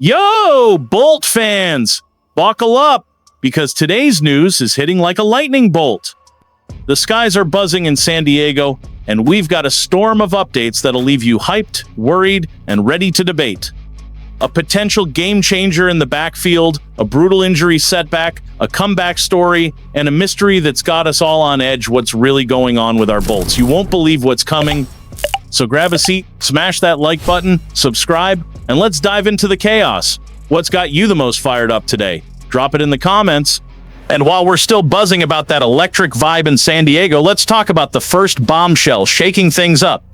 Yo, Bolt fans! Buckle up, because today's news is hitting like a lightning bolt. The skies are buzzing in San Diego, and we've got a storm of updates that'll leave you hyped, worried, and ready to debate. A potential game changer in the backfield, a brutal injury setback, a comeback story, and a mystery that's got us all on edge. What's really going on with our Bolts? You won't believe what's coming. So grab a seat, smash that like button, subscribe, and let's dive into the chaos. What's got you the most fired up today? Drop it in the comments. And while we're still buzzing about that electric vibe in San Diego, let's talk about the first bombshell shaking things up.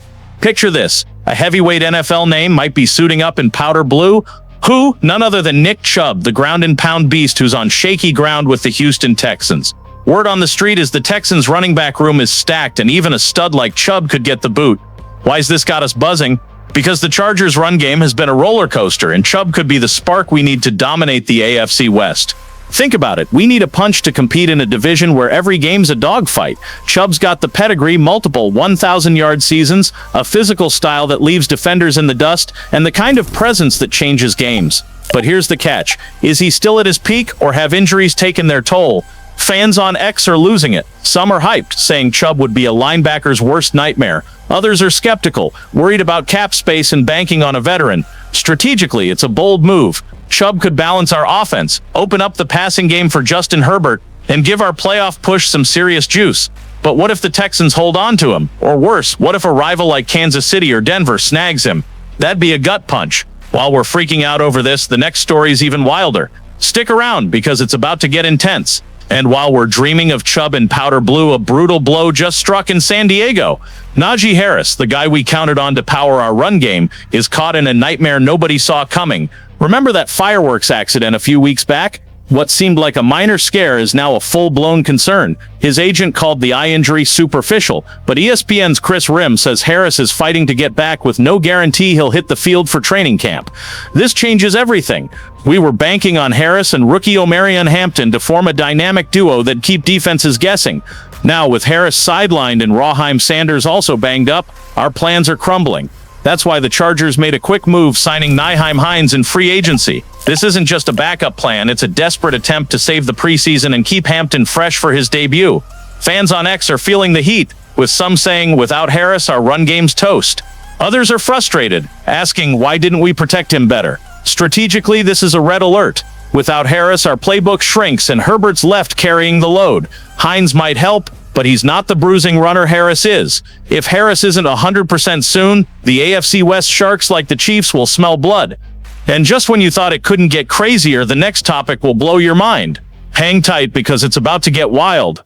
Picture this. A heavyweight NFL name might be suiting up in powder blue. Who? None other than Nick Chubb, the ground and pound beast who's on shaky ground with the Houston Texans. Word on the street is the Texans running back room is stacked, and even a stud like Chubb could get the boot. Why's this got us buzzing? Because the Chargers' run game has been a roller coaster, and Chubb could be the spark we need to dominate the AFC West. Think about it. We need a punch to compete in a division where every game's a dogfight. Chubb's got the pedigree, multiple 1,000-yard seasons, a physical style that leaves defenders in the dust, and the kind of presence that changes games. But here's the catch. Is he still at his peak, or have injuries taken their toll? Fans on X are losing it. Some are hyped, saying Chubb would be a linebacker's worst nightmare. Others are skeptical, worried about cap space and banking on a veteran. Strategically, it's a bold move. Chubb could balance our offense, open up the passing game for Justin Herbert, and give our playoff push some serious juice. But what if the Texans hold on to him? Or worse, what if a rival like Kansas City or Denver snags him? That'd be a gut punch. While we're freaking out over this, the next story's even wilder. Stick around, because it's about to get intense. And while we're dreaming of Chubb in powder blue, a brutal blow just struck in San Diego. Naji Harris, the guy we counted on to power our run game, is caught in a nightmare nobody saw coming. Remember that fireworks accident a few weeks back? What seemed like a minor scare is now a full-blown concern. His agent called the eye injury superficial, but ESPN's Chris Rim says Harris is fighting to get back with no guarantee he'll hit the field for training camp. This changes everything. We were banking on Harris and rookie Omarion Hampton to form a dynamic duo that'd keep defenses guessing. Now, with Harris sidelined and Raheem Sanders also banged up, our plans are crumbling. That's why the Chargers made a quick move, signing Niheim Hines in free agency. This isn't just a backup plan, it's a desperate attempt to save the preseason and keep Hampton fresh for his debut. Fans on X are feeling the heat, with some saying, without Harris, our run game's toast. Others are frustrated, asking, why didn't we protect him better? Strategically, this is a red alert. Without Harris, our playbook shrinks and Herbert's left carrying the load. Hines might help, but he's not the bruising runner Harris is. If Harris isn't 100% soon, the AFC West Sharks, like the Chiefs, will smell blood. And just when you thought it couldn't get crazier, the next topic will blow your mind. Hang tight, because it's about to get wild.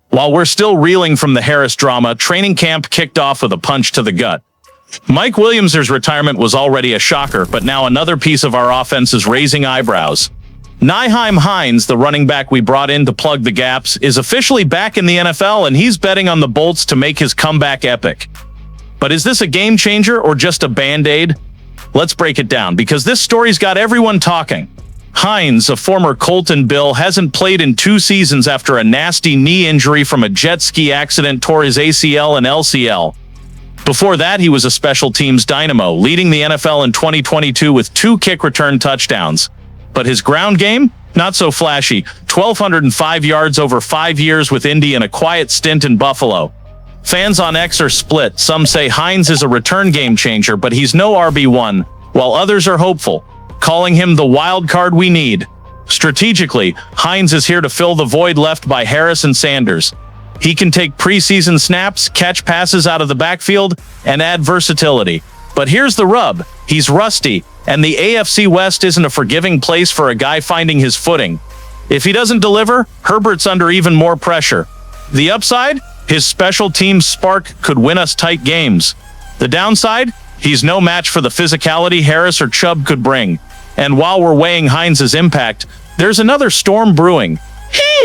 While we're still reeling from the Harris drama, training camp kicked off with a punch to the gut. Mike Williams' retirement was already a shocker, but now another piece of our offense is raising eyebrows. Niheim Hines, the running back we brought in to plug the gaps, is officially back in the NFL, and he's betting on the Bolts to make his comeback epic. But is this a game changer or just a band-aid? Let's break it down, because this story's got everyone talking. Hines, a former Colton Bill, hasn't played in 2 seasons after a nasty knee injury from a jet ski accident tore his ACL and LCL. Before that, he was a special teams dynamo, leading the NFL in 2022 with 2 kick return touchdowns. But his ground game? Not so flashy. 1,205 yards over 5 years with Indy and a quiet stint in Buffalo. Fans on X are split. Some say Hines is a return game changer, but he's no RB1, while others are hopeful, calling him the wild card we need. Strategically, Hines is here to fill the void left by Harris and Sanders. He can take preseason snaps, catch passes out of the backfield, and add versatility. But here's the rub. He's rusty, and the AFC West isn't a forgiving place for a guy finding his footing. If he doesn't deliver, Herbert's under even more pressure. The upside? His special teams spark could win us tight games. The downside? He's no match for the physicality Harris or Chubb could bring. And while we're weighing Hines' impact, there's another storm brewing.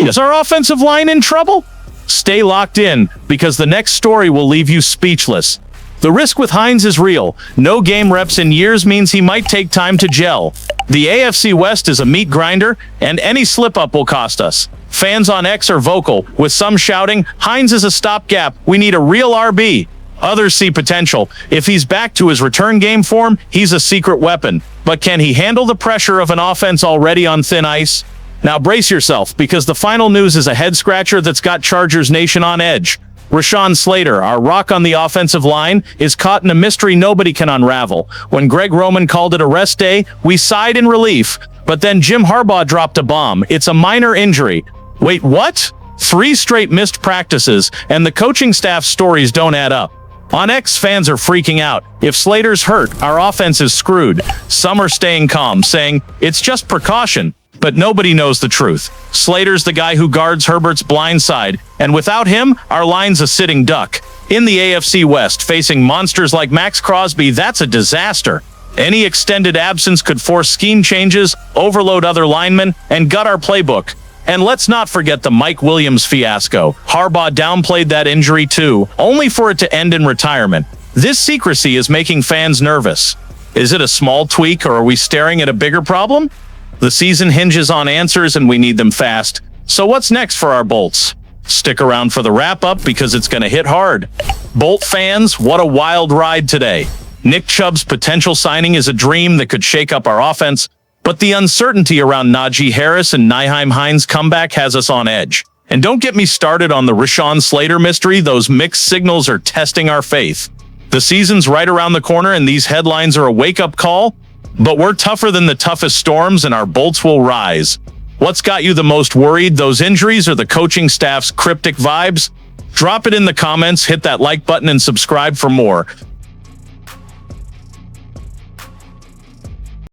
Is our offensive line in trouble? Stay locked in, because the next story will leave you speechless. The risk with Hines is real. No game reps in years means he might take time to gel. The AFC West is a meat grinder, and any slip-up will cost us. Fans on X are vocal, with some shouting, Hines is a stopgap, we need a real RB. Others see potential. If he's back to his return game form, he's a secret weapon. But can he handle the pressure of an offense already on thin ice? Now brace yourself, because the final news is a head-scratcher that's got Chargers Nation on edge. Rashawn Slater, our rock on the offensive line, is caught in a mystery nobody can unravel. When Greg Roman called it a rest day, we sighed in relief. But then Jim Harbaugh dropped a bomb. It's a minor injury. Wait, what? 3 straight missed practices, and the coaching staff's stories don't add up. On X, fans are freaking out. If Slater's hurt, our offense is screwed. Some are staying calm, saying, it's just precaution. But nobody knows the truth. Slater's the guy who guards Herbert's blind side, and without him, our line's a sitting duck. In the AFC West, facing monsters like Max Crosby, that's a disaster. Any extended absence could force scheme changes, overload other linemen, and gut our playbook. And let's not forget the Mike Williams fiasco. Harbaugh downplayed that injury too, only for it to end in retirement. This secrecy is making fans nervous. Is it a small tweak, or are we staring at a bigger problem? The season hinges on answers, and we need them fast. So what's next for our Bolts? Stick around for the wrap-up, because it's going to hit hard. Bolt fans, what a wild ride today. Nick Chubb's potential signing is a dream that could shake up our offense, but the uncertainty around Naji Harris and Niheim Hines' comeback has us on edge. And don't get me started on the Rashawn Slater mystery. Those mixed signals are testing our faith. The season's right around the corner, and these headlines are a wake-up call. But we're tougher than the toughest storms, and our Bolts will rise. What's got you the most worried? Those injuries or the coaching staff's cryptic vibes? Drop it in the comments, hit that like button, and subscribe for more.